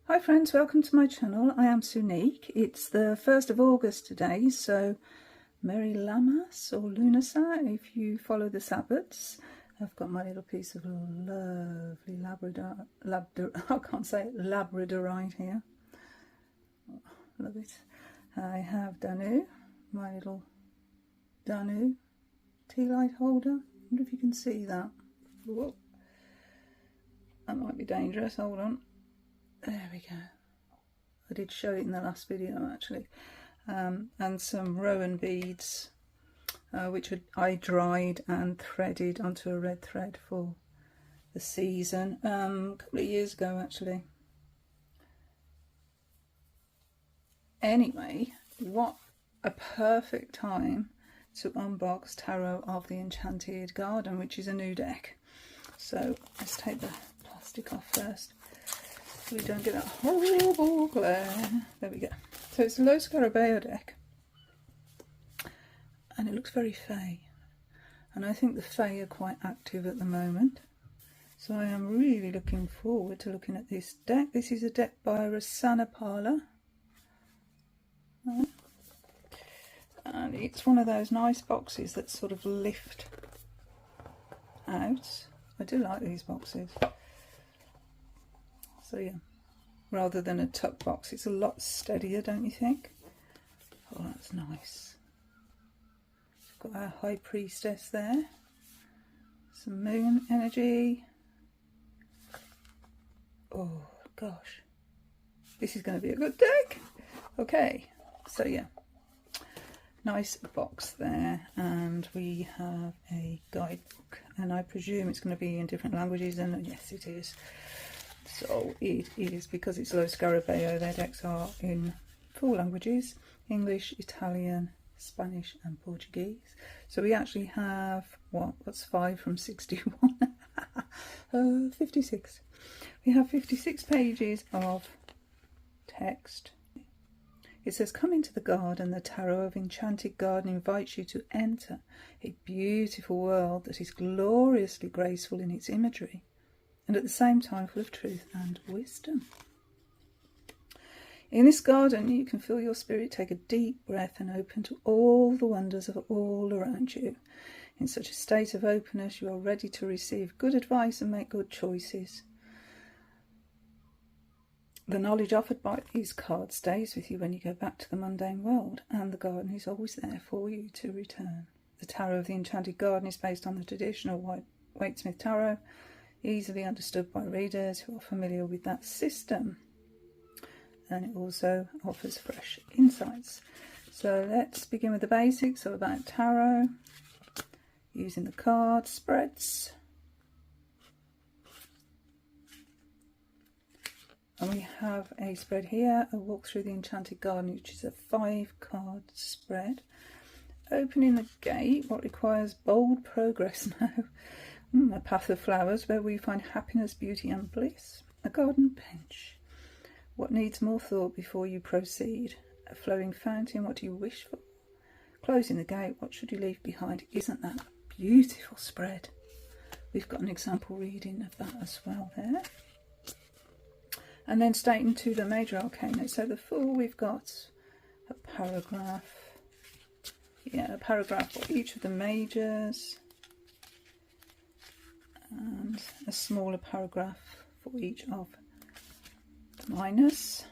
Hi friends, welcome to my channel. I am Sunique. It's the 1st of August today, so Merry Lammas or Lunasa if you follow the Sabbats. I've got my little piece of lovely Labradorite here. Oh, love it. I have Danu, my little Danu tea light holder. I wonder if you can see that. Whoa. That might be dangerous, hold on. There we go. I did show it in the last video actually. And some rowan beads, which I dried and threaded onto a red thread for the season a couple of years ago actually. Anyway, what a perfect time to unbox Tarot of the Enchanted Garden, which is a new deck. So let's take the plastic off first, so we don't get that horrible glare. There we go. So it's a low Scarabeo deck, and it looks very fey, and I think the fey are quite active at the moment, so I am really looking forward to looking at this deck. This is a deck by Rosanna Parler, and it's one of those nice boxes that sort of lift out. I do like these boxes. So yeah, rather than a tuck box, it's a lot steadier, don't you think? Oh, that's nice. We've got our High Priestess there. Some moon energy. Oh gosh, this is going to be a good deck. Okay, so yeah, nice box there, and we have a guidebook, and I presume it's going to be in different languages, and yes it is. So it is, because it's low Scarabeo, their decks are in 4 languages: English, Italian, Spanish and Portuguese. So we actually have, what's 5 from 61? 56. We have 56 pages of text. It says, come into the garden. The Tarot of Enchanted Garden invites you to enter a beautiful world that is gloriously graceful in its imagery, and at the same time full of truth and wisdom. In this garden you can feel your spirit take a deep breath and open to all the wonders of all around you. In such a state of openness you are ready to receive good advice and make good choices. The knowledge offered by these cards stays with you when you go back to the mundane world, and the garden is always there for you to return. The Tarot of the Enchanted Garden is based on the traditional Waite-Smith Tarot, easily understood by readers who are familiar with that system, and it also offers fresh insights. So let's begin with the basics of about tarot, using the card spreads. And we have a spread here, a walk through the Enchanted Garden, which is a 5-card spread. Opening the gate, what requires bold progress now. A path of flowers where we find happiness, beauty and bliss. A garden bench. What needs more thought before you proceed? A flowing fountain, what do you wish for? Closing the gate, what should you leave behind? Isn't that a beautiful spread? We've got an example reading of that as well there. And then stating to the major arcana. So the Fool, we've got a paragraph. Yeah, a paragraph for each of the majors, and a smaller paragraph for each of the minors.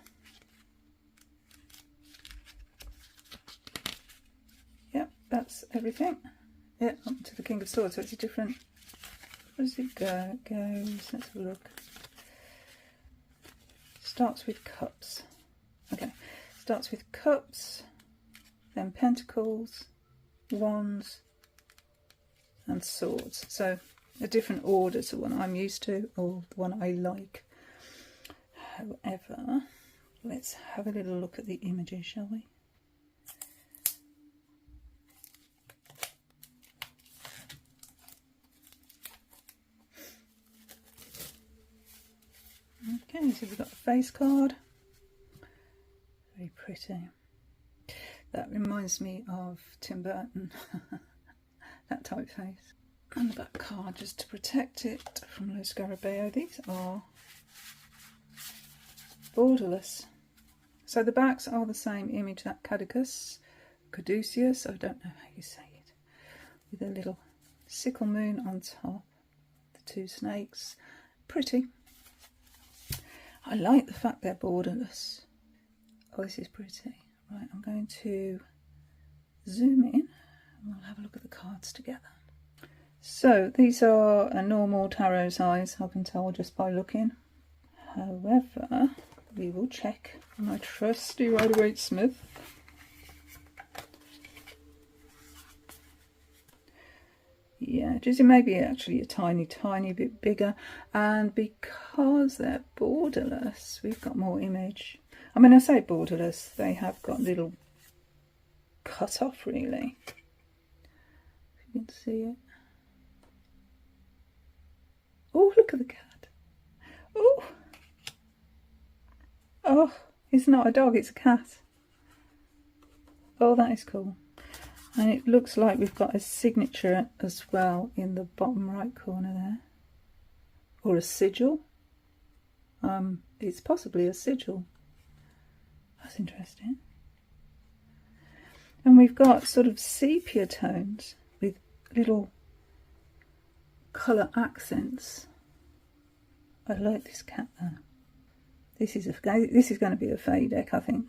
Yep, that's everything. Yep, up to the King of Swords. So it's a different, where does it go? It goes, let's have a look. Starts with cups. Okay, starts with cups, then pentacles, wands and swords. So a different order to one I'm used to, or the one I like. However, let's have a little look at the images, shall we? Okay, so we've got a face card. Very pretty. That reminds me of Tim Burton, that typeface. And the back card, just to protect it from low Scarabeo. These are borderless. So the backs are the same image, that caduceus, I don't know how you say it, with a little sickle moon on top, the two snakes. Pretty. I like the fact they're borderless. Oh, this is pretty. Right, I'm going to zoom in and we'll have a look at the cards together. So these are a normal tarot size, I can tell just by looking. However, we will check my trusty Rider-Waite-Smith. Yeah, just maybe actually a tiny bit bigger, and because they're borderless, we've got more image. I mean, I say borderless, they have got little cut off really. If you can see it. Oh, look at the cat. Oh, oh, it's not a dog, it's a cat. Oh, that is cool. And it looks like we've got a signature as well in the bottom right corner there. Or a sigil. It's possibly a sigil. That's interesting. And we've got sort of sepia tones with little colour accents. I like this cat though. This is going to be a fairy deck, I think.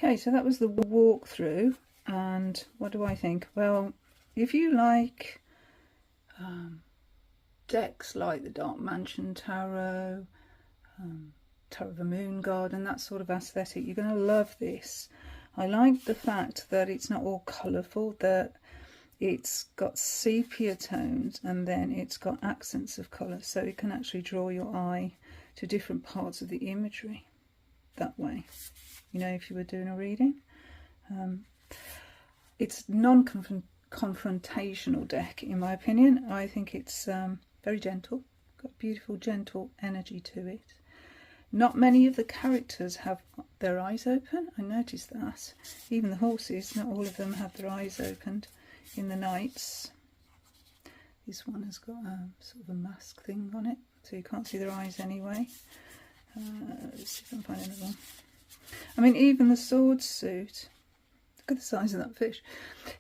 Okay, so that was the walkthrough, and what do I think? Well, if you like decks like the Dark Mansion Tarot, Tarot of the Moon Garden, that sort of aesthetic, you're going to love this. I like the fact that it's not all colourful, that it's got sepia tones and then it's got accents of colour, so it can actually draw your eye to different parts of the imagery that way, you know, if you were doing a reading. It's non-confrontational deck, in my opinion. I think it's very gentle, got beautiful gentle energy to it. Not many of the characters have their eyes open, I noticed that. Even the horses, not all of them have their eyes opened. In the knights, this one has got a sort of a mask thing on it, so you can't see their eyes anyway. Let's see if I can find another one. I mean, even the sword suit, look at the size of that fish.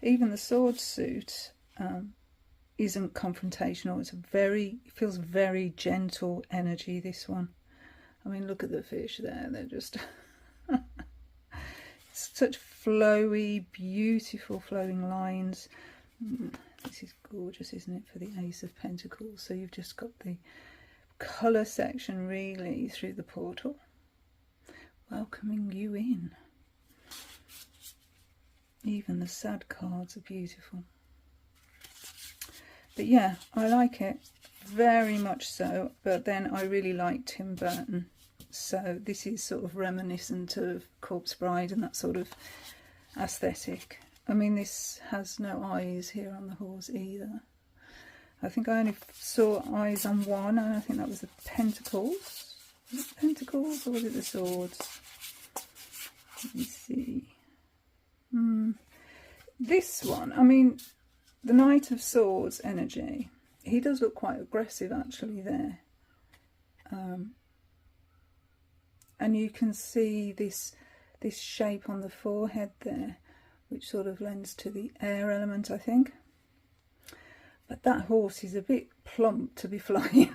Even the sword suit isn't confrontational. It's it feels very gentle energy, this one. I mean, look at the fish there. They're just such flowy, beautiful flowing lines. This is gorgeous, isn't it, for the Ace of Pentacles? So you've just got the colour section really through the portal, welcoming you in. Even the sad cards are beautiful. But yeah, I like it very much so. But then I really like Tim Burton, so this is sort of reminiscent of Corpse Bride and that sort of aesthetic. I mean, this has no eyes here on the horse either. I think I only saw eyes on one, and I think that was the Pentacles. Was it Pentacles or was it the Swords? Let me see. This one, I mean, the Knight of Swords energy, he does look quite aggressive actually there. And you can see this shape on the forehead there, which sort of lends to the air element, I think. But that horse is a bit plump to be flying.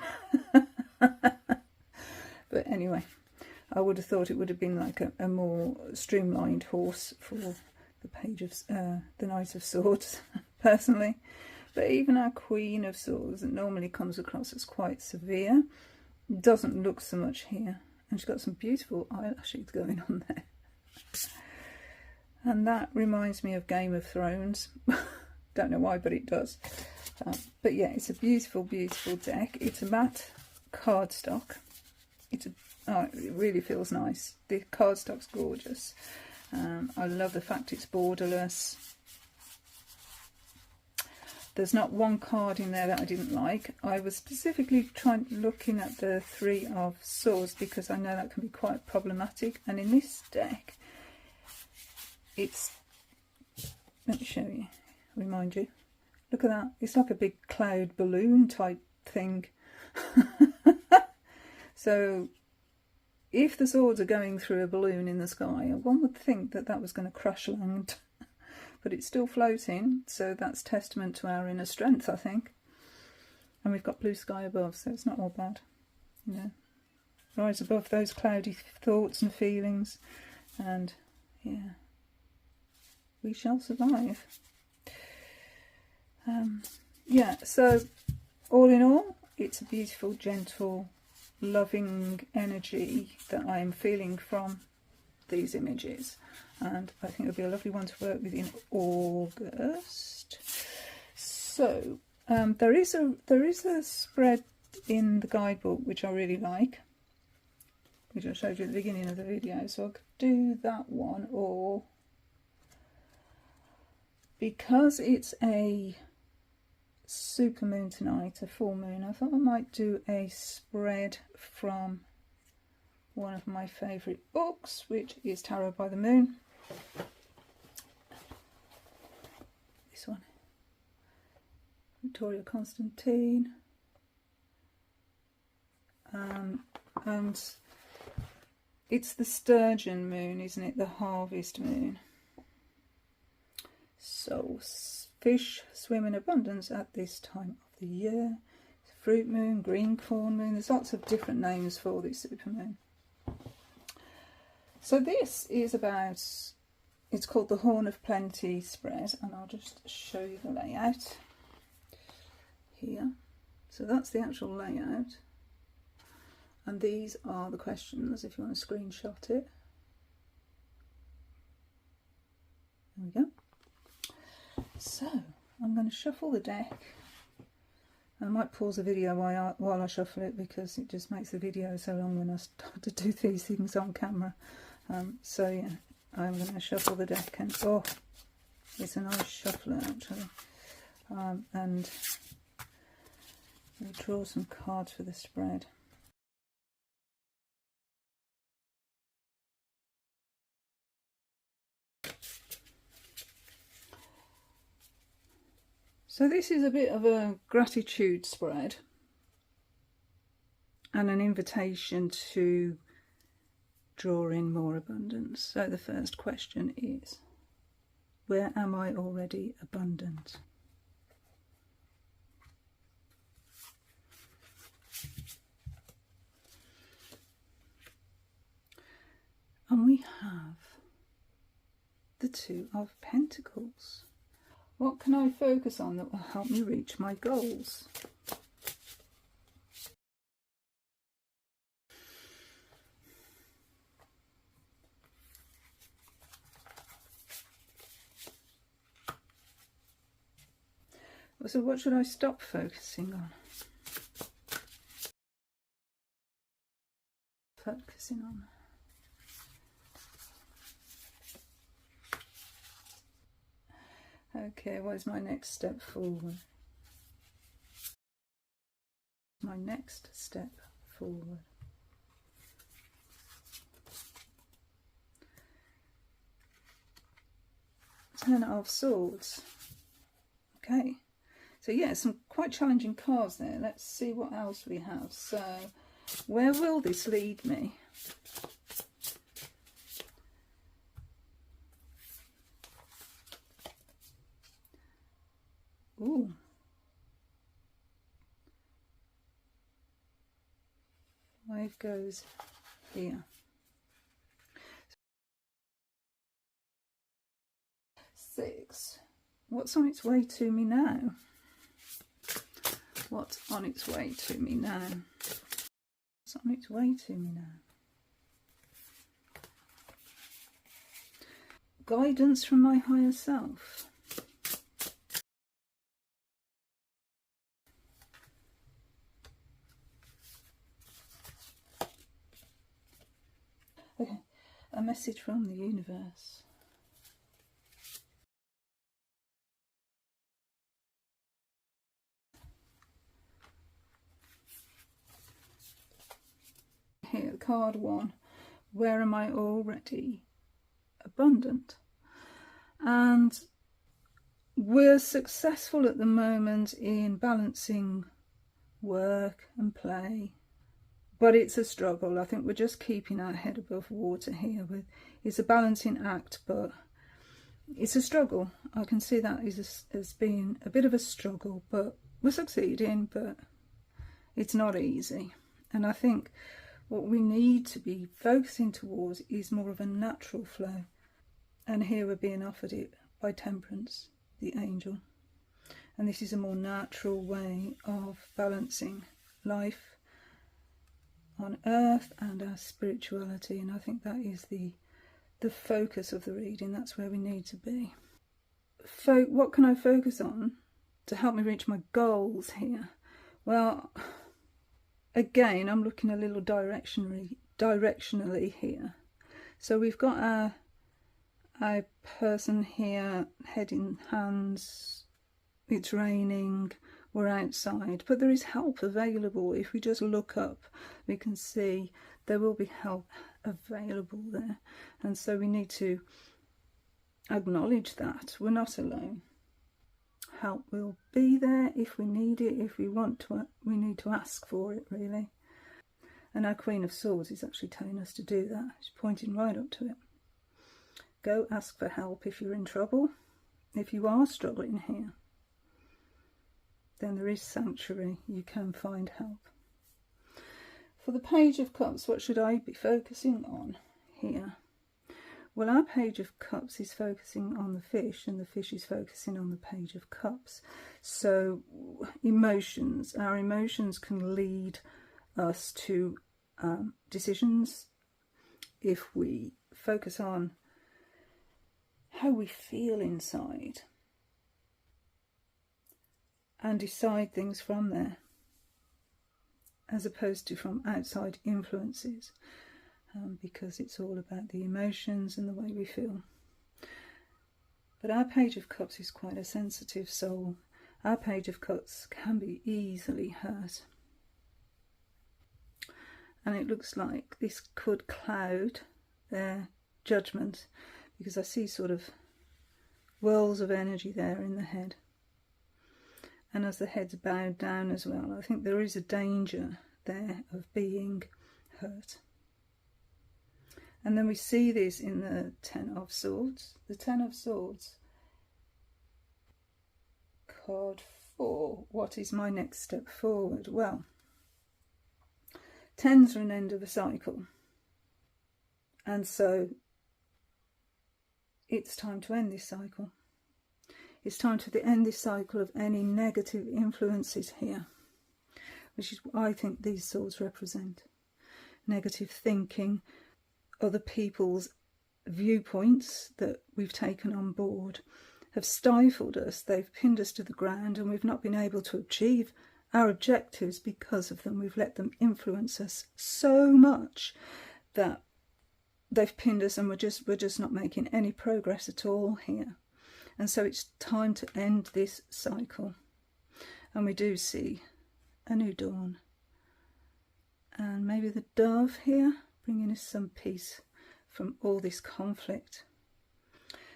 But anyway, I would have thought it would have been like a more streamlined horse for the page of the Knight of Swords, personally. But even our Queen of Swords, that normally comes across as quite severe, doesn't look so much here. And she's got some beautiful eyelashes going on there. And that reminds me of Game of Thrones. Don't know why, but it does. But yeah, it's a beautiful, beautiful deck. It's a matte cardstock. It really feels nice. The cardstock's gorgeous. I love the fact it's borderless. There's not one card in there that I didn't like. I was specifically looking at the Three of Swords because I know that can be quite problematic. And in this deck, it's... Let me show you, remind you. Look at that. It's like a big cloud balloon type thing. So if the swords are going through a balloon in the sky, one would think that that was going to crash land. But it's still floating, so that's testament to our inner strength, I think. And we've got blue sky above, so it's not all bad. You know, rise above those cloudy thoughts and feelings, and yeah, we shall survive. Yeah, so all in all, it's a beautiful, gentle, loving energy that I am feeling from these images, and I think it'll be a lovely one to work with in August. So there is a spread in the guidebook which I really like, which I showed you at the beginning of the video, so I could do that one, or because it's a super moon tonight, a full moon, I thought I might do a spread from one of my favourite books, which is Tarot by the Moon. This one, Victoria Constantine, and it's the Sturgeon moon, isn't it? The harvest moon. So fish swim in abundance at this time of the year. It's a fruit moon, green corn moon. There's lots of different names for this supermoon. So this is about It's called the Horn of Plenty spread, and I'll just show you the layout here. So that's the actual layout, and these are the questions if you want to screenshot it. There we go. So I'm going to shuffle the deck. I might pause the video while I shuffle it, because it just makes the video so long when I start to do these things on camera. So yeah, I'm going to shuffle the deck, and oh, it's a nice shuffler actually. And we'll draw some cards for the spread. So this is a bit of a gratitude spread and an invitation to draw in more abundance. So the first question is, where am I already abundant? And we have the Two of Pentacles. What can I focus on that will help me reach my goals? So what should I stop focusing on? Focusing on. Okay, what is my next step forward? My next step forward. Ten of Swords. Okay, so yeah, some quite challenging cards there. Let's see what else we have. So, where will this lead me? Ooh. Five goes here. 6. What's on its way to me now? What's on its way to me now? What's on its way to me now? Guidance from my higher self. Okay, a message from the universe. Here, card 1. Where am I already abundant? And we're successful at the moment in balancing work and play, but it's a struggle. I think we're just keeping our head above water here. It's a balancing act, but it's a struggle. I can see that as being a bit of a struggle, but we're succeeding, but it's not easy. And I think what we need to be focusing towards is more of a natural flow. And here we're being offered it by Temperance, the angel. And this is a more natural way of balancing life on earth and our spirituality. And I think that is the focus of the reading. That's where we need to be. What can I focus on to help me reach my goals here? Well, again, I'm looking a little directionally here. So we've got our person here, head in hands, it's raining, we're outside, but there is help available. If we just look up, we can see there will be help available there. And so we need to acknowledge that we're not alone. Help will be there if we need it. If we want to, we need to ask for it, really. And our Queen of Swords is actually telling us to do that. She's pointing right up to it. Go ask for help if you're in trouble. If you are struggling here, then there is sanctuary. You can find help. For the Page of Cups, what should I be focusing on here? Well, our Page of Cups is focusing on the fish, and the fish is focusing on the Page of Cups. So emotions, our emotions can lead us to decisions if we focus on how we feel inside and decide things from there, as opposed to from outside influences. Because it's all about the emotions and the way we feel. But our Page of Cups is quite a sensitive soul. Our Page of Cups can be easily hurt. And it looks like this could cloud their judgment, because I see sort of whirls of energy there in the head. And as the head's bowed down as well, I think there is a danger there of being hurt. And then we see this in the Ten of Swords. The Ten of Swords, card 4. What is my next step forward? Well, tens are an end of a cycle. And so it's time to end this cycle. It's time to end this cycle of any negative influences here, which is what I think these swords represent. Negative thinking, other people's viewpoints that we've taken on board have stifled us. They've pinned us to the ground, and we've not been able to achieve our objectives because of them. We've let them influence us so much that they've pinned us, and we're just not making any progress at all here. And so it's time to end this cycle. And we do see a new dawn. And maybe the dove here, bringing us some peace from all this conflict.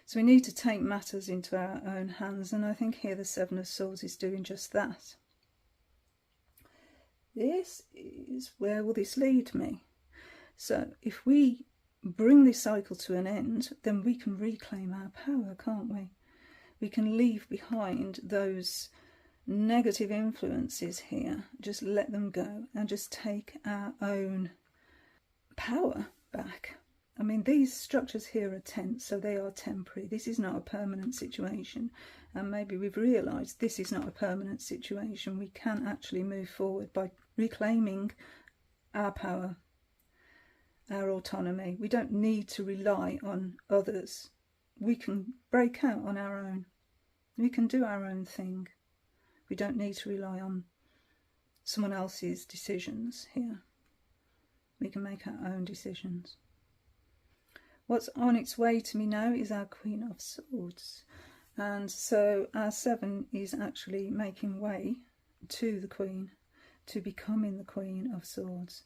So we need to take matters into our own hands, and I think here the Seven of Swords is doing just that. This is, where will this lead me? So if we bring this cycle to an end, then we can reclaim our power, can't we? We can leave behind those negative influences here, just let them go and just take our own power back. I mean, these structures here are tense, so they are temporary. This is not a permanent situation, and maybe we've realised this is not a permanent situation. We can actually move forward by reclaiming our power, our autonomy. We don't need to rely on others. We can break out on our own. We can do our own thing. We don't need to rely on someone else's decisions here. We can make our own decisions. What's on its way to me now is our Queen of Swords. And so our 7 is actually making way to the Queen, to becoming the Queen of Swords.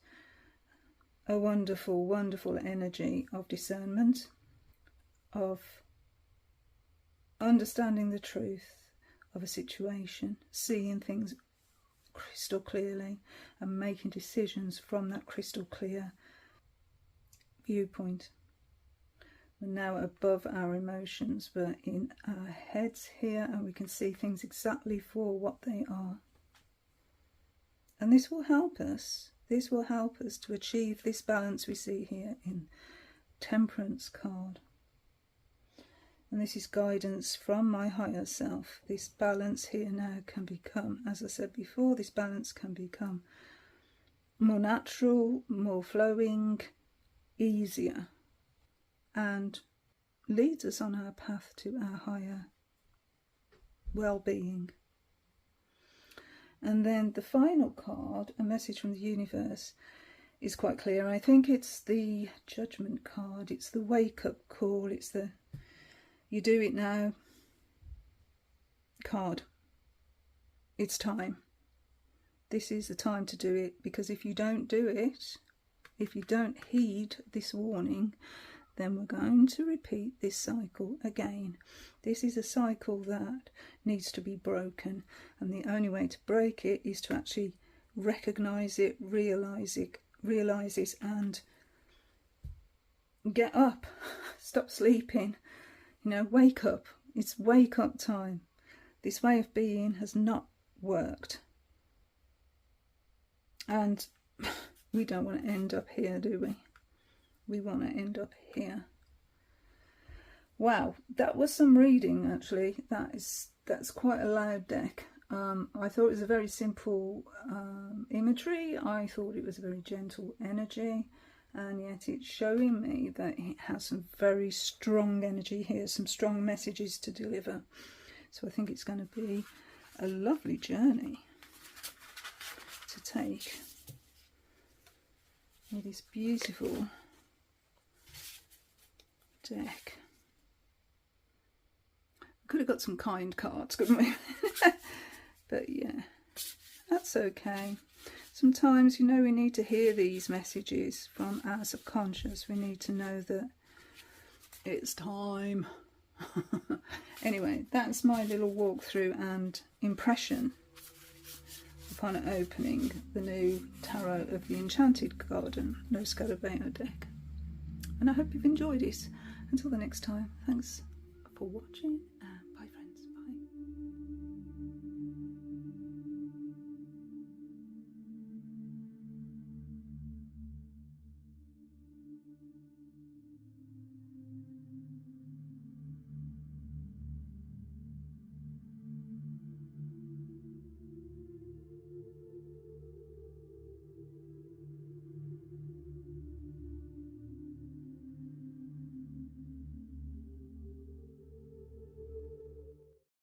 A wonderful, wonderful energy of discernment, of understanding the truth of a situation, seeing things crystal clearly and making decisions from that crystal clear viewpoint. We're now above our emotions, we're in our heads here, and we can see things exactly for what they are. And this will help us. This will help us to achieve this balance we see here in Temperance card. And this is guidance from my higher self. This balance here now can become, as I said before, this balance can become more natural, more flowing, easier, and leads us on our path to our higher well-being. And then the final card, a message from the universe, is quite clear. I think it's the Judgment card. It's the wake-up call. It's the you do it now card. It's time. This is the time to do it, because if you don't do it, if you don't heed this warning, then we're going to repeat this cycle again. This is a cycle that needs to be broken, and the only way to break it is to actually recognise it, realise it, and get up. Stop sleeping. You know, wake up. It's wake up time. This way of being has not worked. And we don't want to end up here, do we? We want to end up here. Wow, that was some reading actually. That's quite a loud deck. I thought it was a very simple imagery. I thought it was a very gentle energy, and yet it's showing me that it has some very strong energy here, some strong messages to deliver. So I think it's going to be a lovely journey to take with this beautiful deck. Could have got some kind cards, couldn't we? But yeah, that's okay. Sometimes, you know, we need to hear these messages from our subconscious. We need to know that it's time. Anyway, that's my little walkthrough and impression upon opening the new tarot of the Enchanted Garden No Scarabeo deck. And I hope you've enjoyed it. Until the next time, thanks for watching and bye friends.